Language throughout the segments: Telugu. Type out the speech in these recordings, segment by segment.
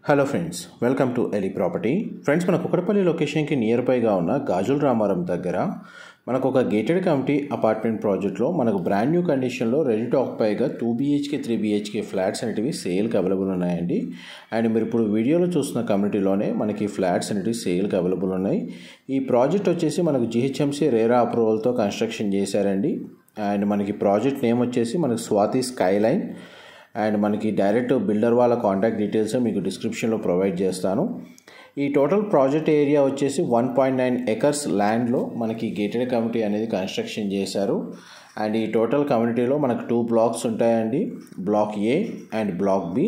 Hello friends, welcome to Eli property. Friends, మన కుకటపల్లి లొకేషన్కి నియర్ బైగా ఉన్న గాజుల రామారం దగ్గర మనకు ఒక గేటెడ్ కమ్యూనిటీ అపార్ట్మెంట్ ప్రాజెక్ట్లో మనకు బ్రాండ్ న్యూ కండిషన్లో రెడీ టు ఆక్యుపైగా 2 BHK 3 BHK ఫ్లాట్స్ అనేటివి సేల్కి అవైలబుల్ ఉన్నాయండి. అండ్ మీరు ఇప్పుడు వీడియోలో చూస్తున్న కమ్యూనిటీలోనే మనకి ఫ్లాట్స్ అనేటివి సేల్కి అవైలబుల్ ఉన్నాయి. ఈ ప్రాజెక్ట్ వచ్చేసి మనకు GHMC రేరా అప్రూవల్తో కన్స్ట్రక్షన్ చేశారండి. అండ్ మనకి ప్రాజెక్ట్ నేమ్ వచ్చేసి మనకు స్వాతి స్కైలైన్. అండ్ మనకి డైరెక్ట్ బిల్డర్ వాళ్ళ కాంటాక్ట్ డీటెయిల్స్ మీకు డిస్క్రిప్షన్లో ప్రొవైడ్ చేస్తాను. ఈ టోటల్ ప్రాజెక్ట్ ఏరియా వచ్చేసి 1.9 acres ల్యాండ్లో మనకి గేటెడ్ కమ్యూనిటీ అనేది కన్స్ట్రక్షన్ చేశారు. అండ్ ఈ టోటల్ కమ్యూనిటీలో మనకు 2 blocks ఉంటాయండి, block A and block B.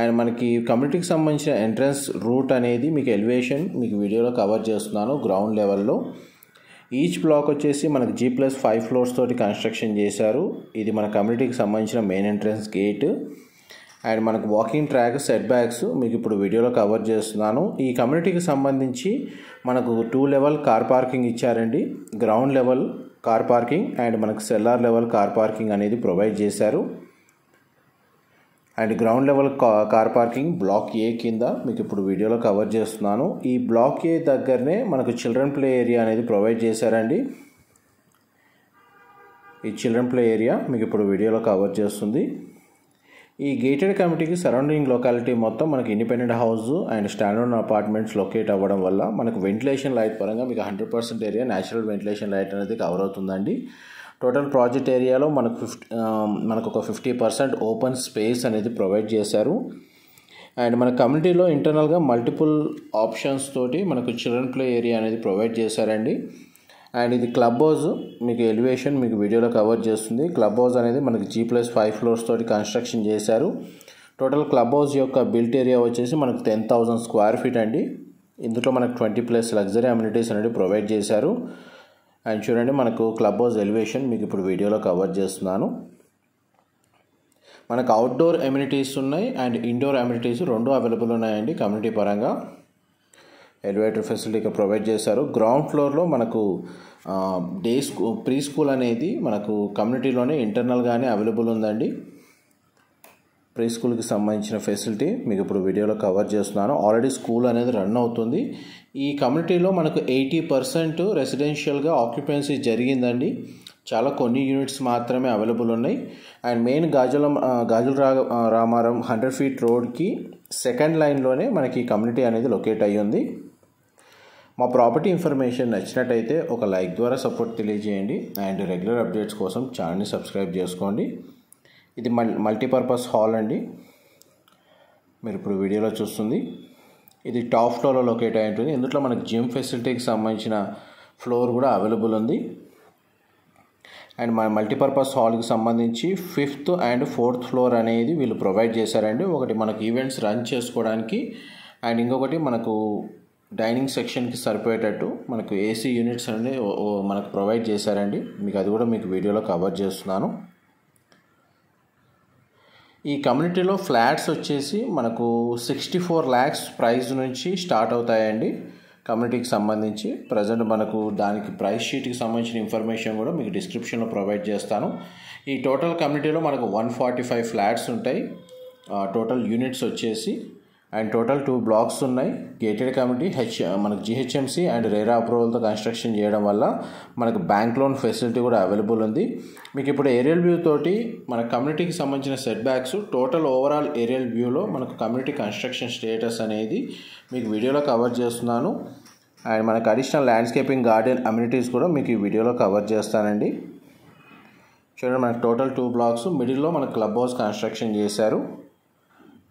And మనకి కమ్యూనిటీకి సంబంధించిన ఎంట్రన్స్ రూట్ అనేది మీకు ఎలివేషన్ మీకు వీడియోలో కవర్ చేస్తున్నాను. గ్రౌండ్ లెవెల్లో ఈచ్ బ్లాక్ వచ్చేసి మనకు G+5 floors తోటి కన్స్ట్రక్షన్ చేశారు. ఇది మన కమ్యూనిటీకి సంబంధించిన మెయిన్ ఎంట్రన్స్ గేట్. అండ్ మనకు వాకింగ్ ట్రాక్, సెట్ బ్యాక్స్ మీకు ఇప్పుడు వీడియోలో కవర్ చేస్తున్నాను. ఈ కమ్యూనిటీకి సంబంధించి మనకు 2 level కార్ పార్కింగ్ ఇచ్చారండి. Ground level car parking and మనకు సెల్లార్ లెవెల్ కార్ పార్కింగ్ అనేది ప్రొవైడ్ చేశారు. And ground level car parking block A కింద మీకు ఇప్పుడు వీడియోలో కవర్ చేస్తున్నాను. ఈ బ్లాక్ ఏ దగ్గరనే మనకు చిల్డ్రన్ ప్లే ఏరియా అనేది ప్రొవైడ్ చేశారండి. ఈ చిల్డ్రన్ ప్లే ఏరియా మీకు ఇప్పుడు వీడియోలో కవర్ చేస్తుంది. ఈ గేటెడ్ కమ్యూనిటీకి సరౌండింగ్ లొకాలిటీ మొత్తం మనకి independent house and standard apartments locate అవ్వడం వల్ల మనకు వెంటిలేషన్ లైట్ పరంగా మీకు 100% ఏరియా న్యాచురల్ వెంటిలేషన్ లైట్ అనేది కవర్ అవుతుందండి. టోటల్ ప్రాజెక్ట్ ఏరియాలో మనకు ఒక 50% ఓపెన్ స్పేస్ అనేది ప్రొవైడ్ చేశారు. అండ్ మన కమ్యూనిటీలో ఇంటర్నల్గా మల్టిపుల్ ఆప్షన్స్ తోటి మనకు చిల్డ్రన్ ప్లే ఏరియా అనేది ప్రొవైడ్ చేశారండి. అండ్ ఇది క్లబ్ హౌస్ మీకు ఎలివేషన్ మీకు వీడియోలో కవర్ చేస్తుంది. క్లబ్ హౌస్ అనేది మనకి G+5 floors తోటి కన్స్ట్రక్షన్ చేశారు. టోటల్ క్లబ్ హౌస్ యొక్క బిల్ట్ ఏరియా వచ్చేసి మనకు 10,000 square feet అండి. ఇందులో మనకు 20+ లగ్జరీ అమ్యూనిటీస్ అనేది ప్రొవైడ్ చేశారు. అండ్ చూడండి, మనకు క్లబ్ హౌస్ ఎలివేషన్ మీకు ఇప్పుడు వీడియోలో కవర్ చేస్తున్నాను. మనకు అవుట్డోర్ అమ్యూనిటీస్ ఉన్నాయి అండ్ ఇండోర్ అమ్యూనిటీస్ రెండు అవైలబుల్ ఉన్నాయండి. కమ్యూనిటీ పరంగా ఎలివేటర్ ఫెసిలిటీ ప్రొవైడ్ చేశారు. గ్రౌండ్ ఫ్లోర్లో మనకు ప్రీ స్కూల్ అనేది మనకు కమ్యూనిటీలోనే ఇంటర్నల్గానే అవైలబుల్ ఉందండి. ప్రీ స్కూల్కి సంబంధించిన ఫెసిలిటీ మీకు ఇప్పుడు వీడియోలో కవర్ చేస్తున్నాను. ఆల్రెడీ స్కూల్ అనేది రన్ అవుతుంది. ఈ కమ్యూనిటీలో మనకు 80% రెసిడెన్షియల్గా ఆక్యుపెన్సీ జరిగిందండి. చాలా కొన్ని యూనిట్స్ మాత్రమే అవైలబుల్ ఉన్నాయి. And main Gajula Ramaram 100 feet రోడ్కి సెకండ్ లైన్లోనే మనకి ఈ కమ్యూనిటీ అనేది లొకేట్ అయ్యి ఉంది. మా ప్రాపర్టీ ఇన్ఫర్మేషన్ నచ్చినట్టయితే ఒక లైక్ ద్వారా సపోర్ట్ తెలియజేయండి. అండ్ రెగ్యులర్ అప్డేట్స్ కోసం ఛానల్ని సబ్స్క్రైబ్ చేసుకోండి. ఇది మల్టీపర్పస్ హాల్ అండి, మీరు ఇప్పుడు వీడియోలో చూస్తుంది. ఇది టాప్ ఫ్లోర్లో లొకేట్ అయి ఉంటుంది. ఇందులో మనకు జిమ్ ఫెసిలిటీకి సంబంధించిన ఫ్లోర్ కూడా అవైలబుల్ ఉంది. అండ్ మన మల్టీపర్పస్ హాల్కి సంబంధించి 5th and 4th floor అనేది వీళ్ళు ప్రొవైడ్ చేశారండి. ఒకటి మనకు ఈవెంట్స్ రన్ చేసుకోవడానికి అండ్ ఇంకొకటి మనకు డైనింగ్ సెక్షన్కి సరిపోయేటట్టు మనకు AC యూనిట్స్ అనేది మనకు ప్రొవైడ్ చేశారండి. మీకు అది కూడా మీకు వీడియోలో కవర్ చేస్తున్నాను. ఈ కమ్యూనిటీలో ఫ్లాట్స్ వచ్చేసి మనకు 64 lakhs ప్రైస్ నుంచి స్టార్ట్ అవుతాయండి. కమ్యూనిటీకి సంబంధించి ప్రజెంట్ మనకు దానికి ప్రైస్ షీట్కి సంబంధించిన ఇన్ఫర్మేషన్ కూడా మీకు డిస్క్రిప్షన్లో ప్రొవైడ్ చేస్తాను. ఈ టోటల్ కమ్యూనిటీలో మనకు 145 ఫ్లాట్స్ ఉంటాయి. టోటల్ యూనిట్స్ వచ్చేసి అండ్ టోటల్ 2 blocks ఉన్నాయి. గేటెడ్ కమ్యూనిటీ మనకు GHMC అండ్ రేరా అప్రూవల్తో కన్స్ట్రక్షన్ చేయడం వల్ల మనకు బ్యాంక్ లోన్ ఫెసిలిటీ కూడా అవైలబుల్ ఉంది. మీకు ఇప్పుడు ఏరియల్ వ్యూ తోటి మన కమ్యూనిటీకి సంబంధించిన set backs, total overall aerial వ్యూలో మనకు కమ్యూనిటీ కన్స్ట్రక్షన్ స్టేటస్ అనేది మీకు వీడియోలో కవర్ చేస్తున్నాను. అండ్ మనకు అడిషనల్ ల్యాండ్స్కేపింగ్ గార్డెన్ అమ్యూనిటీస్ కూడా మీకు ఈ వీడియోలో కవర్ చేస్తానండి. చూడండి, మనకు టోటల్ 2 blocks, మిడిల్లో మనకు క్లబ్ హౌస్ కన్స్ట్రక్షన్ చేశారు.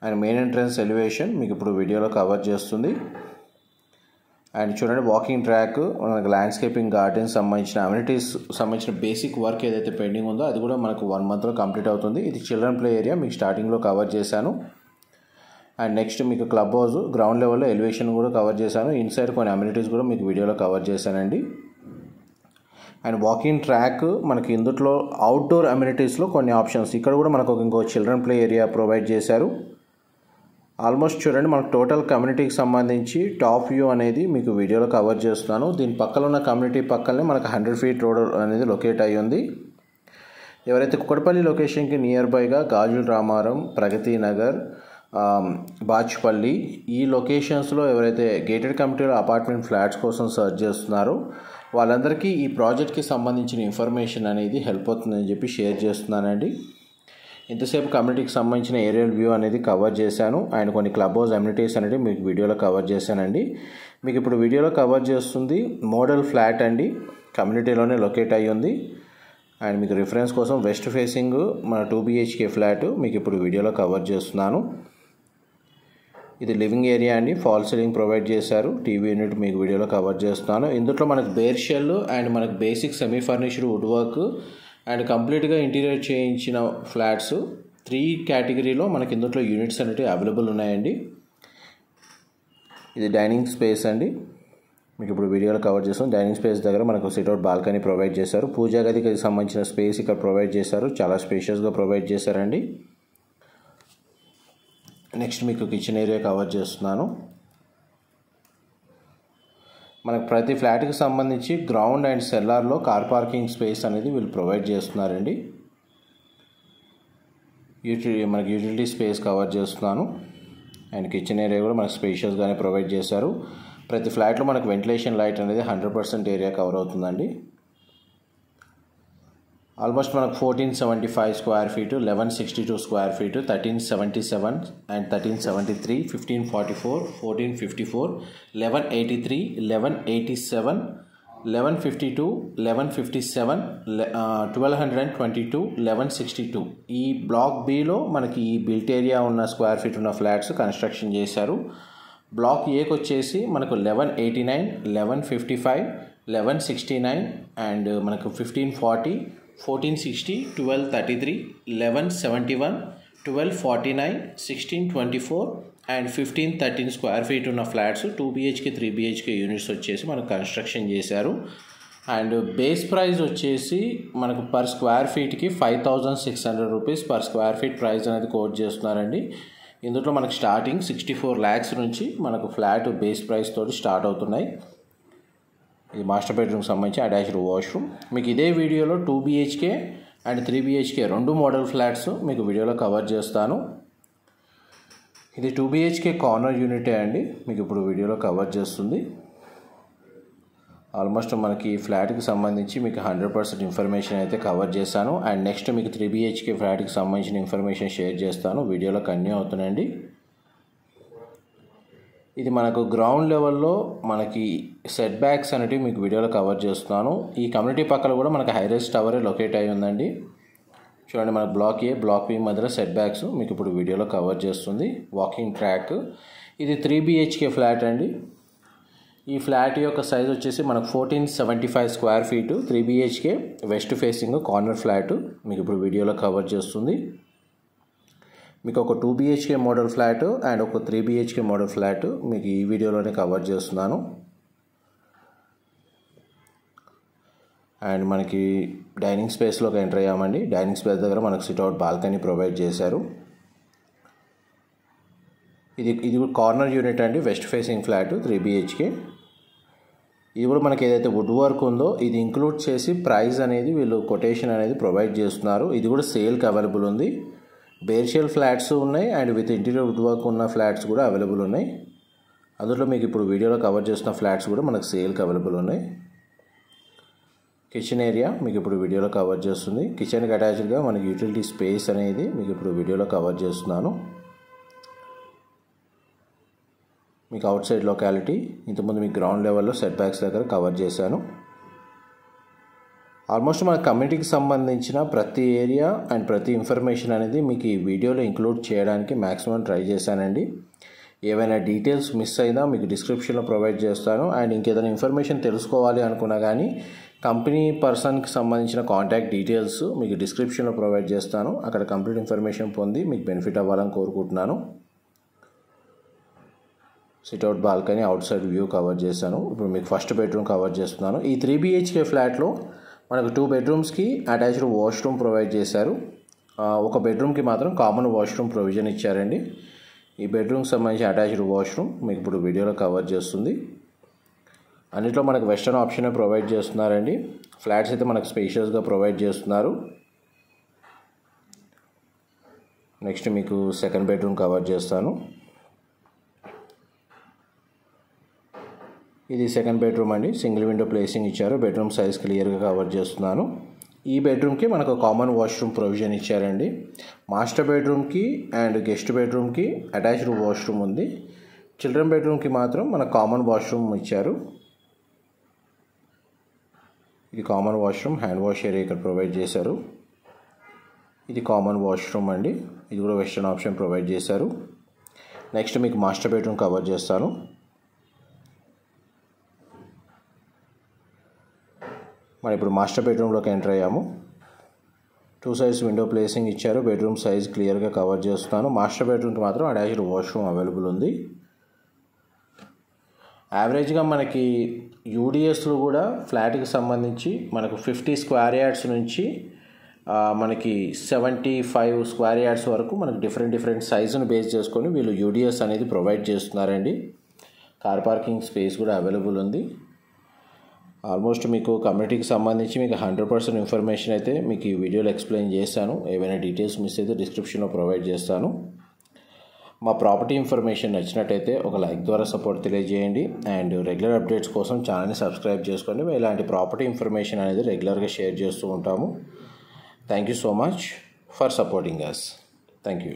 అండ్ మెయిన్ ఎంట్రన్స్ ఎలివేషన్ మీకు ఇప్పుడు వీడియోలో కవర్ చేస్తుంది. అండ్ చూడండి, వాకింగ్ ట్రాక్, మనకు ల్యాండ్స్కేపింగ్ గార్డెన్ సంబంధించిన అమ్యూనిటీస్ సంబంధించిన బేసిక్ వర్క్ ఏదైతే పెండింగ్ ఉందో అది కూడా మనకు 1 monthలో కంప్లీట్ అవుతుంది. ఇది చిల్డ్రన్ ప్లే ఏరియా మీకు స్టార్టింగ్లో కవర్ చేశాను. అండ్ నెక్స్ట్ మీకు క్లబ్ హౌస్ గ్రౌండ్ లెవెల్లో ఎలివేషన్ కూడా కవర్ చేశాను. ఇన్సైడ్ కొన్ని అమ్యూనిటీస్ కూడా మీకు వీడియోలో కవర్ చేశానండి. అండ్ వాకింగ్ ట్రాక్ మనకి ఇందులో అవుట్డోర్ అమ్యూనిటీస్లో కొన్ని ఆప్షన్స్, ఇక్కడ కూడా మనకు ఇంకో చిల్డ్రన్ ప్లే ఏరియా ప్రొవైడ్ చేశారు. ఆల్మోస్ట్ చూడండి, మనకు టోటల్ కమ్యూనిటీకి సంబంధించి టాప్ వ్యూ అనేది మీకు వీడియోలో కవర్ చేస్తున్నాను. దీని పక్కన ఉన్న కమ్యూనిటీ పక్కనే మనకు 100 feet రోడ్ అనేది లొకేట్ అయ్యి ఉంది. ఎవరైతే కుకటపల్లి లొకేషన్కి నియర్ బైగా గాజుల రామారం, ప్రగతి నగర్, బాచుపల్లి ఈ లొకేషన్స్లో ఎవరైతే గేటెడ్ కమ్యూనిటీలో అపార్ట్మెంట్ ఫ్లాట్స్ కోసం సర్చ్ చేస్తున్నారో వాళ్ళందరికీ ఈ ప్రాజెక్ట్కి సంబంధించిన ఇన్ఫర్మేషన్ అనేది హెల్ప్ అవుతుందని చెప్పి షేర్ చేస్తున్నానండి. ఇంతసేపు కమ్యూనిటీకి సంబంధించిన ఏరియల్ వ్యూ అనేది కవర్ చేశాను అండ్ కొన్ని క్లబ్ హౌస్ అమ్యూనిటీస్ అనేది మీకు వీడియోలో కవర్ చేశానండి. మీకు ఇప్పుడు వీడియోలో కవర్ చేస్తుంది మోడల్ ఫ్లాట్ అండి, కమ్యూనిటీలోనే లొకేట్ అయ్యి ఉంది. అండ్ మీకు రిఫరెన్స్ కోసం వెస్ట్ ఫేసింగ్ మన 2 BHK ఫ్లాట్ మీకు ఇప్పుడు వీడియోలో కవర్ చేస్తున్నాను. ఇది లివింగ్ ఏరియా అండి, ఫాల్ సీలింగ్ ప్రొవైడ్ చేశారు. టీవీ యూనిట్ మీకు వీడియోలో కవర్ చేస్తున్నాను. ఇందులో మనకు బేర్ షెల్ అండ్ మనకు basic semi furnished wood work and కంప్లీట్గా ఇంటీరియర్ చేయించిన ఫ్లాట్స్ 3 కేటగిరీలో మనకి ఇందులో యూనిట్స్ అనేవి అవైలబుల్ ఉన్నాయండి. ఇది డైనింగ్ స్పేస్ అండి, మీకు ఇప్పుడు వీడియోలో కవర్ చేస్తాం. డైనింగ్ స్పేస్ దగ్గర మనకు సిట్అవుట్ బాల్కనీ ప్రొవైడ్ చేశారు. పూజా గదికి సంబంధించిన స్పేస్ ఇక్కడ ప్రొవైడ్ చేశారు, చాలా స్పేషియస్గా ప్రొవైడ్ చేశారండి. నెక్స్ట్ మీకు కిచెన్ ఏరియా కవర్ చేస్తున్నాను. మనకు ప్రతి ఫ్లాట్కి సంబంధించి గ్రౌండ్ అండ్ సెల్లార్లో కార్ పార్కింగ్ స్పేస్ అనేది వీళ్ళు ప్రొవైడ్ చేస్తున్నారండి. మనకి యూటిలిటీ స్పేస్ కవర్ చేస్తున్నాను అండ్ కిచెన్ ఏరియా కూడా మనకు స్పేషియస్గానే ప్రొవైడ్ చేశారు. ప్రతి ఫ్లాట్లో మనకు వెంటిలేషన్ లైట్ అనేది 100% ఏరియా కవర్ అవుతుందండి. ఆల్మోస్ట్ మనకు 1475 square feet, 1162 square feet, 1377 and 1373, 1544, 1454, 1183, 1187, 1152, 1157, 1222, 1162 ఈ బ్లాక్ బిలో మనకి ఈ బిల్ట్ ఏరియా ఉన్న స్క్వేర్ ఫీట్ ఉన్న ఫ్లాట్స్ కన్స్ట్రక్షన్ చేశారు. బ్లాక్ ఏకి వచ్చేసి మనకు 1189, 1155, 1169 అండ్ మనకు 1540, 1460, 1233, 1171, 1249, 1624 అండ్ 1513 స్క్వేర్ ఫీట్ ఉన్న ఫ్లాట్స్ 2 BHK 3 BHK యూనిట్స్ వచ్చేసి మనకు కన్స్ట్రక్షన్ చేశారు. అండ్ బేస్ ప్రైస్ వచ్చేసి మనకు పర్ స్క్వేర్ ఫీట్కి 5600 rupees per square feet price అనేది కోట్ చేస్తున్నారండి. ఇందులో మనకు స్టార్టింగ్ 64 lakhs నుంచి మనకు ఫ్లాట్ బేస్ ప్రైస్ తోటి స్టార్ట్ అవుతున్నాయి. ఇది మాస్టర్ బెడ్రూమ్కి సంబంధించి అటాచ్డ్ వాష్రూమ్. మీకు ఇదే వీడియోలో 2 BHK and 3 BHK 2 model flats మీకు వీడియోలో కవర్ చేస్తాను. ఇది 2 BHK కార్నర్ యూనిటే అండి, మీకు ఇప్పుడు వీడియోలో కవర్ చేస్తుంది. ఆల్మోస్ట్ మనకి ఫ్లాట్కి సంబంధించి మీకు 100% ఇన్ఫర్మేషన్ అయితే కవర్ చేశాను. అండ్ నెక్స్ట్ మీకు 3 BHK ఫ్లాట్కి సంబంధించిన ఇన్ఫర్మేషన్ షేర్ చేస్తాను, వీడియోలో కంటిన్యూ అవుతుందండి. ఇది మనకు గ్రౌండ్ లెవెల్లో మనకి సెట్ బ్యాక్స్ అనేవి మీకు వీడియోలో కవర్ చేస్తున్నాను. ఈ కమ్యూనిటీ పక్కన కూడా మనకి హైరైజ్ టవరే లొకేట్ అయి ఉందండి. చూడండి, మన బ్లాక్ ఏ బ్లాక్ బి మధ్యలో సెట్ బ్యాక్స్ మీకు ఇప్పుడు వీడియోలో కవర్ చేస్తుంది. Walking track. ఇది 3 BHK ఫ్లాట్ అండి. ఈ ఫ్లాట్ యొక్క సైజ్ వచ్చేసి మనకు 1475 square feet, 3 BHK west facing corner flat మీకు ఇప్పుడు వీడియోలో కవర్ చేస్తుంది. మీకు ఒక 2 BHK మోడల్ ఫ్లాట్ అండ్ ఒక 3 BHK మోడల్ ఫ్లాట్ మీకు ఈ వీడియోలోనే కవర్ చేస్తున్నాను. అండ్ మనకి డైనింగ్ స్పేస్లోకి ఎంటర్ అయ్యామండి. డైనింగ్ స్పేస్ దగ్గర మనకు సిట్అవుట్ బాల్కనీ ప్రొవైడ్ చేశారు. ఇది కార్నర్ యూనిట్ అండి, వెస్ట్ ఫేసింగ్ ఫ్లాట్ 3 BHK. ఇది కూడా మనకి ఏదైతే వుడ్ వర్క్ ఉందో ఇది ఇంక్లూడ్ చేసి ప్రైస్ అనేది వీళ్ళు కొటేషన్ అనేది ప్రొవైడ్ చేస్తున్నారు. ఇది కూడా సేల్కి అవైలబుల్ ఉంది. బేర్ షెల్ ఫ్లాట్స్ ఉన్నాయి and with interior wood work ఉన్న ఫ్లాట్స్ కూడా అవైలబుల్ ఉన్నాయి. అందులో మీకు ఇప్పుడు వీడియోలో కవర్ చేస్తున్న ఫ్లాట్స్ కూడా మనకు సేల్కి అవైలబుల్ ఉన్నాయి. కిచెన్ ఏరియా మీకు ఇప్పుడు వీడియోలో కవర్ చేస్తుంది. కిచెన్కి అటాచ్డ్గా మనకి యూటిలిటీ స్పేస్ అనేది మీకు ఇప్పుడు వీడియోలో కవర్ చేస్తున్నాను. మీకు అవుట్ సైడ్ లొకాలిటీ ఇంతకుముందు మీకు గ్రౌండ్ లెవెల్లో సెట్ బ్యాక్స్ దగ్గర కవర్ చేశాను. ఆల్మోస్ట్ మన కమ్యూనిటీకి సంబంధించిన ప్రతి ఏరియా అండ్ ప్రతి ఇన్ఫర్మేషన్ అనేది మీకు ఈ వీడియోలో ఇంక్లూడ్ చేయడానికి మ్యాక్సిమం ట్రై చేశానండి. ఏవైనా డీటెయిల్స్ మిస్ అయినా మీకు డిస్క్రిప్షన్లో ప్రొవైడ్ చేస్తాను. అండ్ ఇంకేదైనా ఇన్ఫర్మేషన్ తెలుసుకోవాలి అనుకున్నా కానీ కంపెనీ పర్సన్కి సంబంధించిన కాంటాక్ట్ డీటెయిల్స్ మీకు డిస్క్రిప్షన్లో ప్రొవైడ్ చేస్తాను. అక్కడ కంప్లీట్ ఇన్ఫర్మేషన్ పొంది మీకు బెనిఫిట్ అవ్వాలని కోరుకుంటున్నాను. Sit-out balcony out side view cover చేశాను. ఇప్పుడు మీకు ఫస్ట్ బెడ్రూమ్ కవర్ చేస్తున్నాను. ఈ 3 BHK ఫ్లాట్లో మనకు 2 బెడ్రూమ్స్కి అటాచ్డ్ వాష్రూమ్ ప్రొవైడ్ చేశారు. ఒక బెడ్రూమ్కి మాత్రం కామన్ వాష్రూమ్ ప్రొవిజన్ ఇచ్చారండి. ఈ బెడ్రూమ్కి సంబంధించి అటాచ్డ్ వాష్రూమ్ మీకు ఇప్పుడు వీడియోలో కవర్ చేస్తుంది. అన్నిట్లో మనకు వెస్టర్న్ ఆప్షన్ ప్రొవైడ్ చేస్తున్నారండి. ఫ్లాట్స్ అయితే మనకు స్పేషియస్గా ప్రొవైడ్ చేస్తున్నారు. నెక్స్ట్ మీకు సెకండ్ బెడ్రూమ్ కవర్ చేస్తాను. ఇది సెకండ్ బెడ్రూమ్ అండి. సింగిల్ విండో ప్లేసింగ్ ఇచ్చారు. బెడ్రూమ్ సైజ్ క్లియర్గా కవర్ చేస్తున్నాను. ఈ బెడ్రూమ్కి మనకు కామన్ వాష్రూమ్ ప్రొవిజన్ ఇచ్చారండి. మాస్టర్ బెడ్రూమ్కి అండ్ గెస్ట్ బెడ్రూమ్కి అటాచ్డ్ వాష్రూమ్ ఉంది. చిల్డ్రన్ బెడ్రూమ్కి మాత్రం మనకు కామన్ వాష్రూమ్ ఇచ్చారు. ఇది common washroom, hand wash area ఇక్కడ ప్రొవైడ్ చేశారు. ఇది కామన్ వాష్రూమ్ అండి. ఇది కూడా వెస్టర్న్ ఆప్షన్ ప్రొవైడ్ చేశారు. నెక్స్ట్ మీకు మాస్టర్ బెడ్రూమ్ కవర్ చేస్తాను. మనం ఇప్పుడు మాస్టర్ బెడ్రూమ్లోకి ఎంటర్ అయ్యాము. 2 సైడ్స్ విండో ప్లేసింగ్ ఇచ్చారు. బెడ్రూమ్ సైజ్ క్లియర్గా కవర్ చేస్తున్నాను. మాస్టర్ బెడ్రూమ్కి మాత్రం అటాచ్డ్ వాష్రూమ్ అవైలబుల్ ఉంది. యావరేజ్గా మనకి యూడిఎస్లో కూడా ఫ్లాట్కి సంబంధించి మనకు 50 స్క్వేర్ యార్డ్స్ నుంచి మనకి 75 స్క్వేర్ యార్డ్స్ వరకు మనకు డిఫరెంట్ సైజును బేస్ చేసుకొని వీళ్ళు యూడిఎస్ అనేది ప్రొవైడ్ చేస్తున్నారండి. కార్ పార్కింగ్ స్పేస్ కూడా అవైలబుల్ ఉంది. ఆల్మోస్ట్ మీకు కమ్యూనిటీకి సంబంధించి మీకు 100% ఇన్ఫర్మేషన్ అయితే మీకు ఈ వీడియోలో ఎక్స్ప్లెయిన్ చేస్తాను. ఏవైనా డీటెయిల్స్ మిస్ అయితే డిస్క్రిప్షన్లో ప్రొవైడ్ చేస్తాను. మా ప్రాపర్టీ ఇన్ఫర్మేషన్ నచ్చినట్టయితే ఒక లైక్ ద్వారా సపోర్ట్ తెలియజేయండి. అండ్ రెగ్యులర్ అప్డేట్స్ కోసం ఛానల్ని సబ్స్క్రైబ్ చేసుకోండి. ఇలాంటి ప్రాపర్టీ ఇన్ఫర్మేషన్ అనేది రెగ్యులర్గా షేర్ చేస్తూ ఉంటాము. Thank you so much for supporting us. Thank you.